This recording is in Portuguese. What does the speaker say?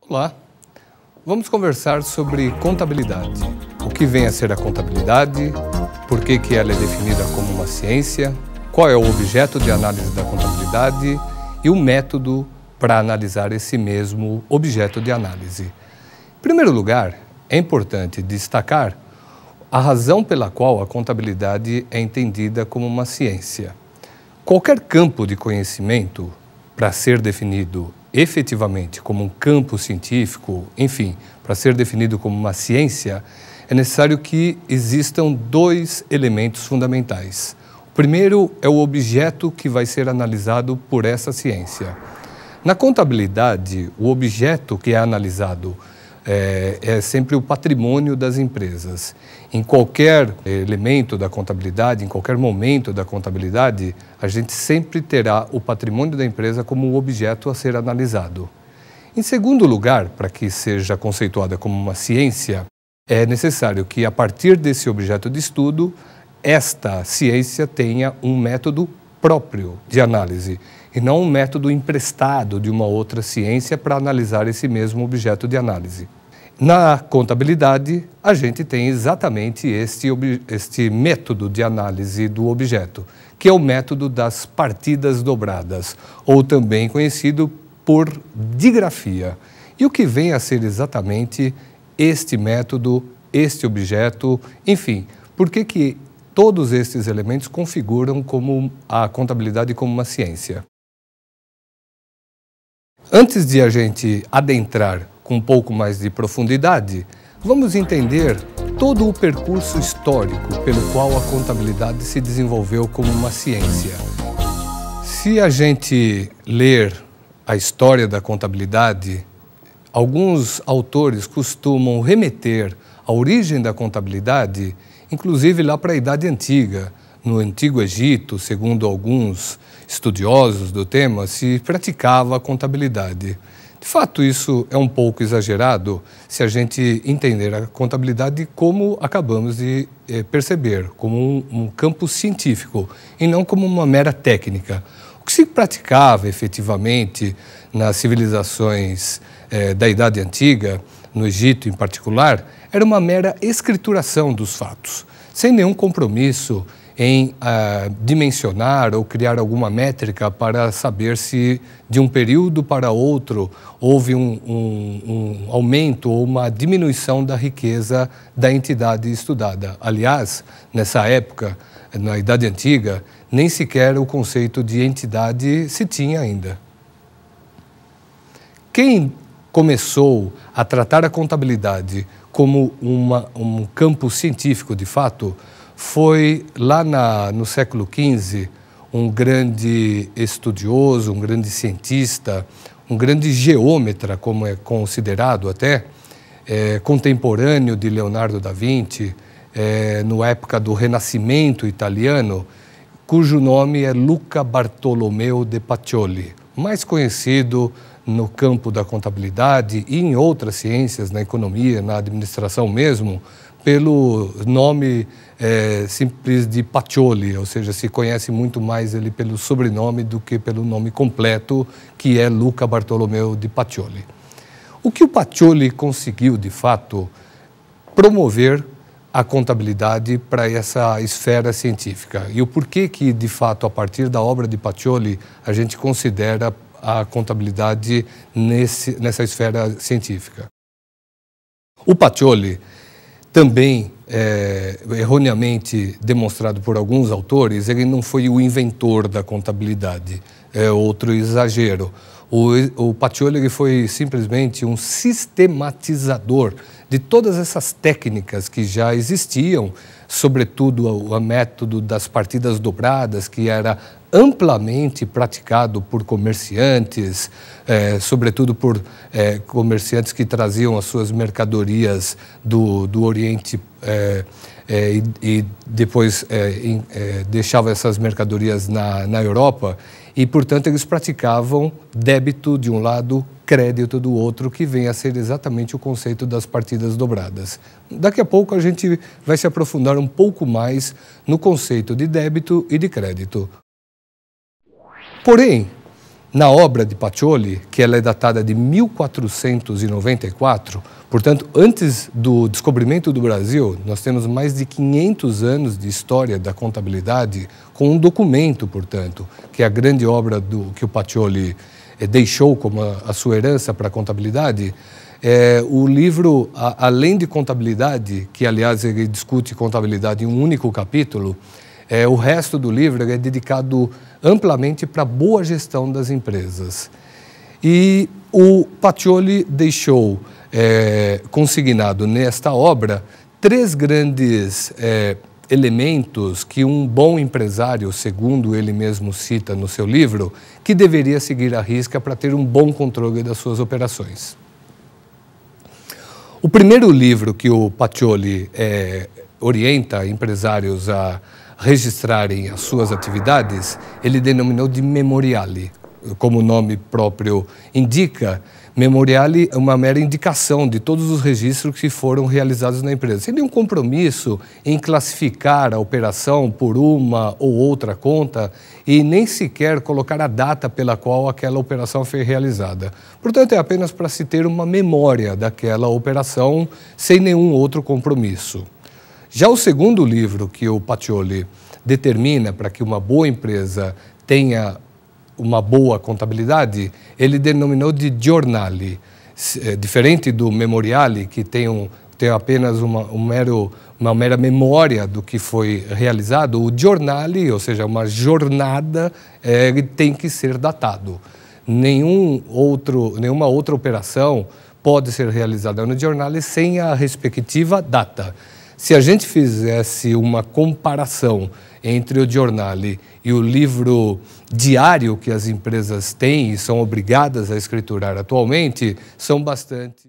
Olá, vamos conversar sobre contabilidade. O que vem a ser a contabilidade, por que ela é definida como uma ciência, qual é o objeto de análise da contabilidade e o método para analisar esse mesmo objeto de análise. Em primeiro lugar, é importante destacar a razão pela qual a contabilidade é entendida como uma ciência. Qualquer campo de conhecimento, para ser definido efetivamente como um campo científico, enfim, para ser definido como uma ciência, é necessário que existam dois elementos fundamentais. O primeiro é o objeto que vai ser analisado por essa ciência. Na contabilidade, o objeto que é analisado é sempre o patrimônio das empresas. Em qualquer elemento da contabilidade, em qualquer momento da contabilidade, a gente sempre terá o patrimônio da empresa como um objeto a ser analisado. Em segundo lugar, para que seja conceituada como uma ciência, é necessário que, a partir desse objeto de estudo, esta ciência tenha um método próprio de análise e não um método emprestado de uma outra ciência para analisar esse mesmo objeto de análise. Na contabilidade, a gente tem exatamente este método de análise do objeto, que é o método das partidas dobradas, ou também conhecido por digrafia. E o que vem a ser exatamente este método, este objeto, enfim, por que todos estes elementos configuram como a contabilidade como uma ciência? Antes de a gente adentrar com um pouco mais de profundidade, vamos entender todo o percurso histórico pelo qual a contabilidade se desenvolveu como uma ciência. Se a gente ler a história da contabilidade, alguns autores costumam remeter à origem da contabilidade, inclusive lá para a Idade Antiga. No Antigo Egito, segundo alguns estudiosos do tema, se praticava a contabilidade. De fato, isso é um pouco exagerado se a gente entender a contabilidade como acabamos de perceber, como um campo científico e não como uma mera técnica. O que se praticava efetivamente nas civilizações da Idade Antiga, no Egito em particular, era uma mera escrituração dos fatos, sem nenhum compromisso em dimensionar ou criar alguma métrica para saber se de um período para outro houve um aumento ou uma diminuição da riqueza da entidade estudada. Aliás, nessa época, na Idade Antiga, nem sequer o conceito de entidade se tinha ainda. Quem começou a tratar a contabilidade como um campo científico de fato foi lá no século XV um grande estudioso, um grande cientista, um grande geômetra, como é considerado até, contemporâneo de Leonardo da Vinci, na época do Renascimento italiano, cujo nome é Luca Bartolomeo de Pacioli, mais conhecido no campo da contabilidade e em outras ciências, na economia, na administração mesmo, pelo nome simples de Pacioli, ou seja, se conhece muito mais ele pelo sobrenome do que pelo nome completo, que é Luca Bartolomeo de Pacioli. O que o Pacioli conseguiu, de fato, promover a contabilidade para essa esfera científica e o porquê que, de fato, a partir da obra de Pacioli, a gente considera a contabilidade nessa esfera científica. O Pacioli, também erroneamente demonstrado por alguns autores, ele não foi o inventor da contabilidade, é outro exagero. O Pacioli ele foi simplesmente um sistematizador de todas essas técnicas que já existiam, sobretudo o método das partidas dobradas, que era amplamente praticado por comerciantes, sobretudo por comerciantes que traziam as suas mercadorias do Oriente e depois deixavam essas mercadorias na Europa e, portanto, eles praticavam débito de um lado, crédito do outro, que vem a ser exatamente o conceito das partidas dobradas. Daqui a pouco a gente vai se aprofundar um pouco mais no conceito de débito e de crédito. Porém, Na obra de Pacioli, que ela é datada de 1494, portanto, antes do descobrimento do Brasil, nós temos mais de 500 anos de história da contabilidade com um documento, portanto, que é a grande obra que o Pacioli deixou como a sua herança para a contabilidade. O livro, além de contabilidade, que aliás ele discute contabilidade em um único capítulo, o resto do livro é dedicado amplamente para a boa gestão das empresas. E o Pacioli deixou consignado nesta obra 3 grandes elementos que um bom empresário, segundo ele mesmo cita no seu livro, que deveria seguir à risca para ter um bom controle das suas operações. O primeiro livro que o Pacioli orienta empresários a registrarem as suas atividades, ele denominou de memoriale. Como o nome próprio indica, memoriale é uma mera indicação de todos os registros que foram realizados na empresa. Sem nenhum compromisso em classificar a operação por uma ou outra conta e nem sequer colocar a data pela qual aquela operação foi realizada. Portanto, é apenas para se ter uma memória daquela operação sem nenhum outro compromisso. Já o segundo livro que o Pacioli determina para que uma boa empresa tenha uma boa contabilidade, ele denominou de giornale. Diferente do memoriale, que tem apenas uma mera memória do que foi realizado, o giornale, ou seja, uma jornada, ele tem que ser datado. Nenhuma outra operação pode ser realizada no giornale sem a respectiva data. Se a gente fizesse uma comparação entre o giornale e o livro diário que as empresas têm e são obrigadas a escriturar atualmente, são bastante...